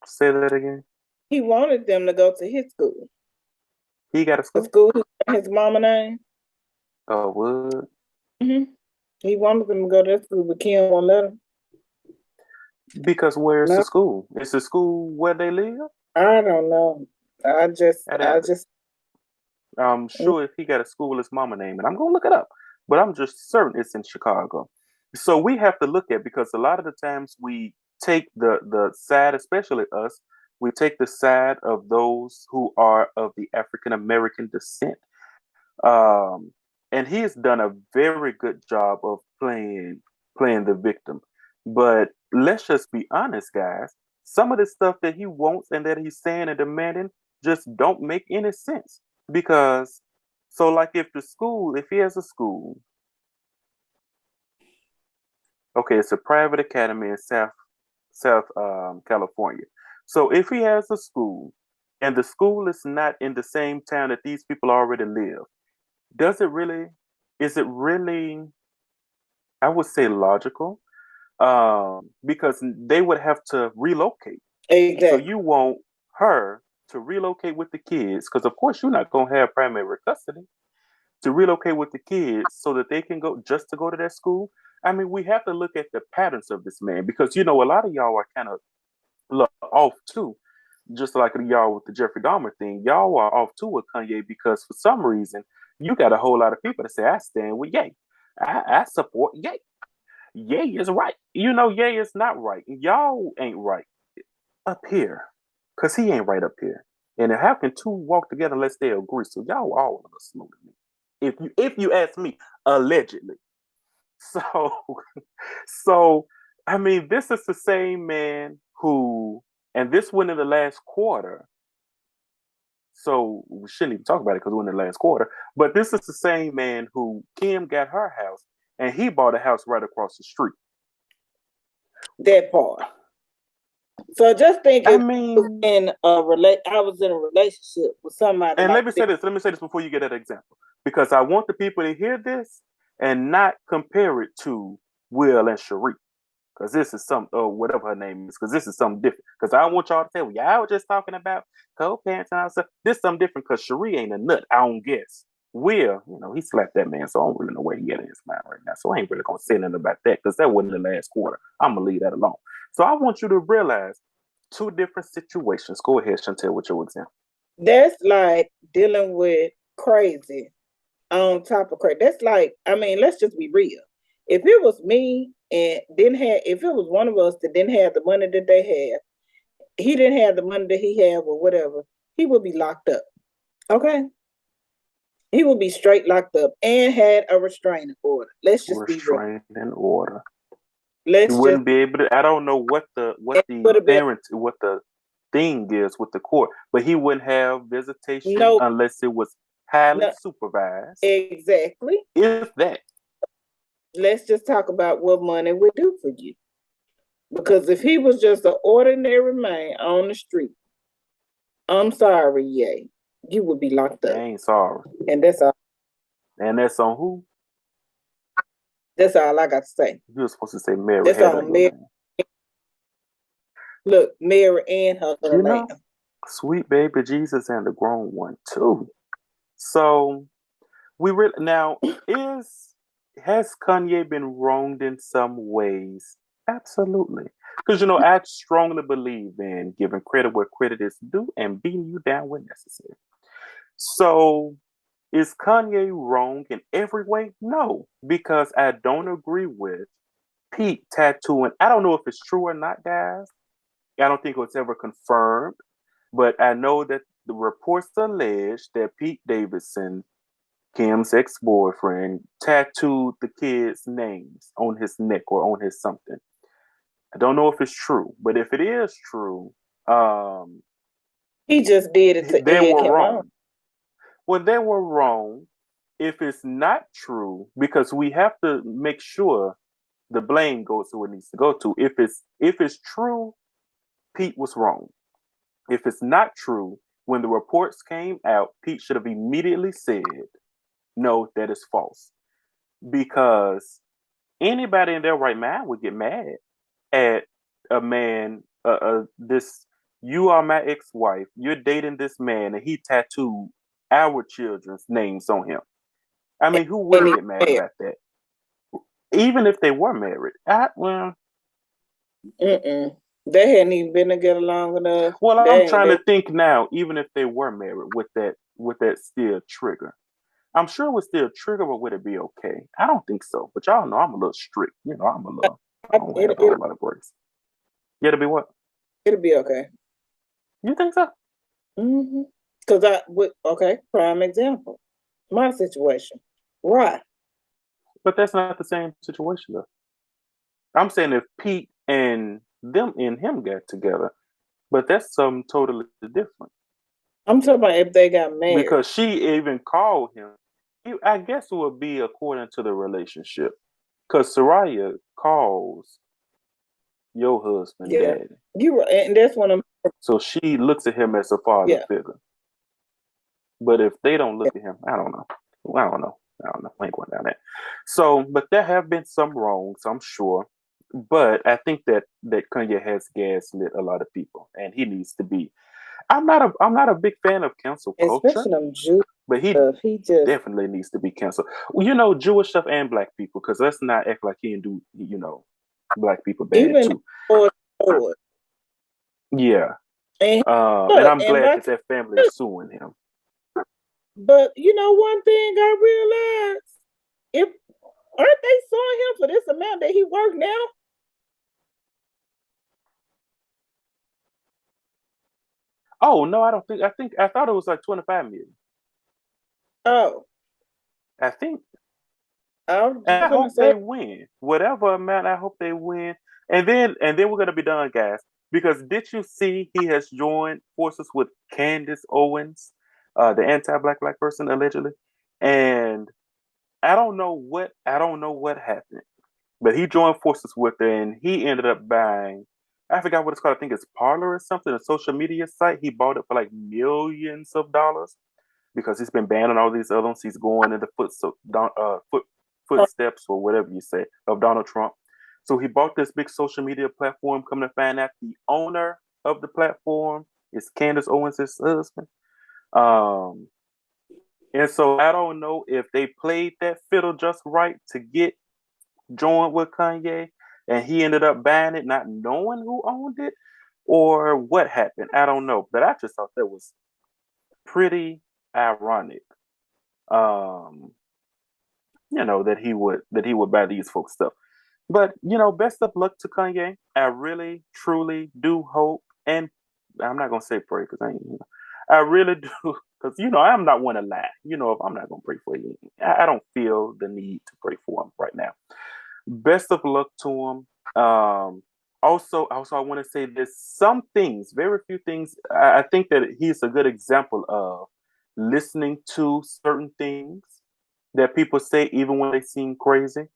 Say that again. He wanted them to go to his school. He got a The school? school his mama name. Oh, what? Mm-hmm. He wanted them to go to that school, but Kim won't let him. Because where's the No, school? Is the school where they live? I don't know. At I Abbott. just. I'm sure if he got a school, his mama name, and I'm gonna look it up, but I'm just certain it's in Chicago. So we have to look at, because a lot of the times we take the side, especially us, we take the side of those who are of the African American descent. Um, and he has done a very good job of playing the victim. But let's just be honest, guys. Some of the stuff that he wants and that he's saying and demanding just don't make any sense. Because, so like, if he has a school, okay, it's a private academy in South California. So if he has a school and the school is not in the same town that these people already live, does it really, is it really, I would say, logical? Because they would have to relocate. So Exactly. you want her to relocate with the kids, because of course you're not going to have primary custody, to relocate with the kids so that they can go just to go to that school. I mean, we have to look at the patterns of this man, because a lot of y'all are kind of off too. Just like y'all with the Jeffrey Dahmer thing, y'all are off too with Kanye, because for some reason you got a whole lot of people that say, I stand with Ye. I support Ye. Ye is right. Ye is not right. Y'all ain't right up here, because he ain't right up here. And how can two walk together unless they agree? So y'all all of us smoke me. If you ask me, allegedly. So so I mean, this is the same man who, and this went in the last quarter. So we shouldn't even talk about it because we're in the last quarter. But this is the same man who Kim got her house, and he bought a house right across the street. That part. So just think I if I was mean, in I was in a relationship with somebody and like let me that. say this. Let me say this before you get that example, because I want the people to hear this and not compare it to Will and Cherie, because this is some, or whatever her name is, because this is something different. Because I don't want y'all to say, well, y'all were just talking about co-parents and all stuff. This is something different, because Cherie ain't a nut, I don't guess. Will, he slapped that man, so I don't really know where he got in his mind right now. So I ain't really gonna say nothing about that, because that wasn't the last quarter. I'm gonna leave that alone. So I want you to realize two different situations. Go ahead, Shontal, with your example. That's like dealing with crazy on top of crazy. That's like, I mean, let's just be real. If it was me and if it was one of us that didn't have the money that they have, he didn't have the money that he had or whatever, he would be locked up. Okay? He would be straight locked up and had a restraining order. Let's just be real. Restraining order. You Let's just wouldn't be able to. I don't know it would have been what the thing is with the court, but he wouldn't have visitation no, unless it was highly no supervised. exactly. If that, Let's just talk about what money would do for you. Because if he was just an ordinary man on the street, I'm sorry, yay, you would be locked I up. ain't sorry. And that's all. And that's on who? That's all I got to say. You were supposed to say Mary That's had on on your Mary. name. Look, Mary and her little You lamb. know, sweet baby Jesus and the grown one too. So we really now is has Kanye been wronged in some ways? Absolutely. Because I strongly believe in giving credit where credit is due and beating you down when necessary. So is Kanye wrong in every way? No, because I don't agree with Pete tattooing. I don't know if it's true or not, guys. I don't think it was ever confirmed, but I know that the reports allege that Pete Davidson, Kim's ex-boyfriend, tattooed the kids' names on his neck or on his something. I don't know if it's true, but if it is true, he just did it to they egg were him on. wrong. Well, they were wrong, if it's not true, because we have to make sure the blame goes to where it needs to go to. If it's true, Pete was wrong. If it's not true, when the reports came out, Pete should have immediately said, "No, that is false," because anybody in their right mind would get mad at a man. This You are my ex-wife. You're dating this man, and he tattooed our children's names on him. I mean, who And wouldn't he get mad about that? Even if they were married. They hadn't even been together long enough. Well, They I'm ain't trying been. to think now. Even if they were married, with that still trigger, I'm sure it would still trigger, but would it be okay? I don't think so. But y'all know I'm a little strict. I don't have a whole lot of grace. Yeah, to be what? It'll be okay. You think so? Because prime example, my situation. Right. But that's not the same situation, though. I'm saying if Pete and him got together, but that's something totally different. I'm talking about if they got married. Because she even called him. I guess it would be according to the relationship. Because Soraya calls your husband daddy. You right, and that's one of. So she looks at him as a father figure. But if they don't look at him, I don't know. I don't know. I ain't going down that. So, but there have been some wrongs, I'm sure. But I think that Kanye has gaslit a lot of people, and he needs to be. I'm not a big fan of cancel culture, especially them Jews. but he definitely needs to be canceled. Well, Jewish stuff and black people, because let's not act like he didn't do black people bad even too. Lord. Yeah, and I'm glad that family is suing him. But one thing I realized, if aren't they suing him for this amount that he worked now? Oh no, I don't think. I thought it was like 25 million. Oh, I think. I hope they win. Whatever amount, I hope they win. And then we're gonna be done, guys. Because did you see he has joined forces with Candace Owens, the anti-black person allegedly? And I don't know what happened, but he joined forces with her, and he ended up buying. I forgot what it's called. I think it's Parlor or something, a social media site. He bought it for like millions of dollars because he's been banning all these other ones. He's going in the footsteps or whatever you say of Donald Trump. So he bought this big social media platform. Come to find out, the owner of the platform is Candace Owens' husband. And so I don't know if they played that fiddle just right to get joined with Kanye, and he ended up buying it, not knowing who owned it, or what happened. I don't know, but I just thought that was pretty ironic. That he would buy these folks stuff. But best of luck to Kanye. I really, truly do hope, and I'm not gonna say pray because I really do because I'm not one to lie. If I'm not gonna pray for you, I don't feel the need to pray for him right now. Best of luck to him. Also, I want to say there's some things, very few things. I think that he's a good example of listening to certain things that people say, even when they seem crazy,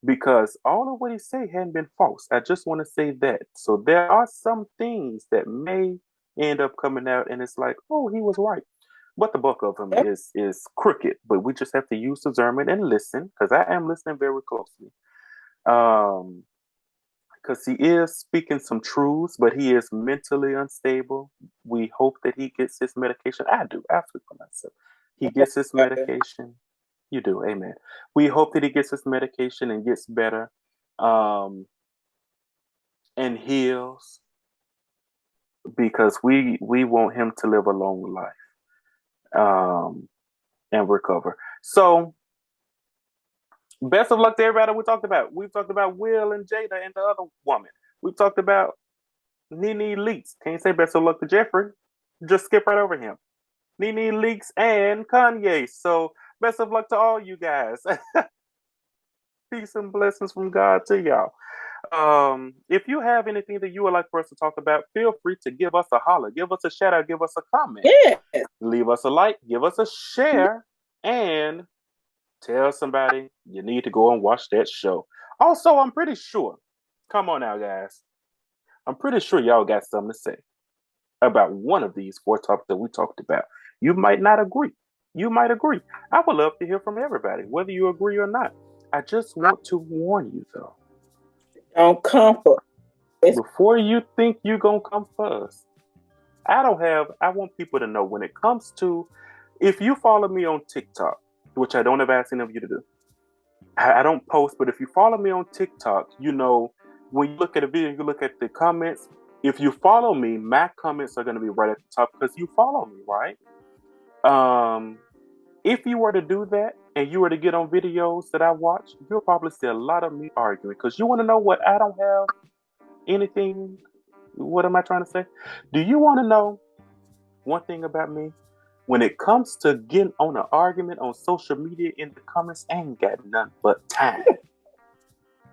because all of what he said hadn't been false. I just want to say that. So there are some things that may end up coming out, and it's like, oh, he was right. But the bulk of him is crooked. But we just have to use discernment and listen, because I am listening very closely. Because he is speaking some truths, but he is mentally unstable. We hope that he gets his medication. I do. I speak for myself. He gets his medication. You do. Amen. We hope that he gets his medication and gets better, and heals, because we want him to live a long life, and recover. So best of luck to everybody we've talked about Will and Jada and the other woman. We've talked about Nene Leakes. Can't say best of luck to Jeffrey. Just skip right over him. Nene Leakes and Kanye. So best of luck to all you guys. Peace and blessings from God to y'all. If you have anything that you would like for us to talk about, feel free to give us a holler, give us a shout out, give us a comment. Yeah. Leave us a like, give us a share, and Tell somebody you need to go and watch that show. Also, I'm pretty sure, come on now, guys. I'm pretty sure y'all got something to say about one of these 4 topics that we talked about. You might not agree. You might agree. I would love to hear from everybody, whether you agree or not. I just want to warn you, though. Don't comfort. Before you think you're going to come for us, I want people to know when it comes to, if you follow me on TikTok, which I don't have asked any of you to do, I don't post, but if you follow me on TikTok, you know, when you look at a video, you look at the comments. If you follow me, my comments are going to be right at the top because you follow me, right? If you were to do that and you were to get on videos that I watch, you'll probably see a lot of me arguing because you want to know what I don't have anything. What am I trying to say? Do you want to know one thing about me? When it comes to getting on an argument on social media in the comments, I ain't got nothing but time.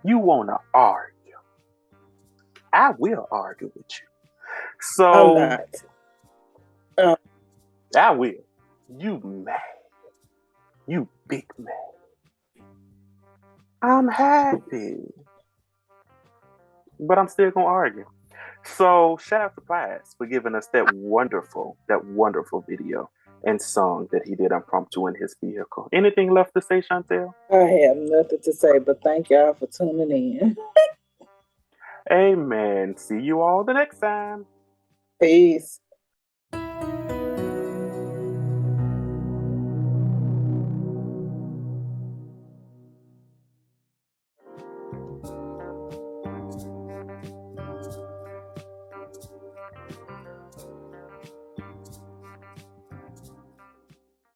You want to argue. I will argue with you. I'm So, not. I will. You mad. You big mad. I'm happy. But I'm still going to argue. So, shout out to Pies for giving us that wonderful video and song that he did impromptu in his vehicle. Anything left to say, Shontal? I have nothing to say, but thank y'all for tuning in. Amen. See you all the next time. Peace.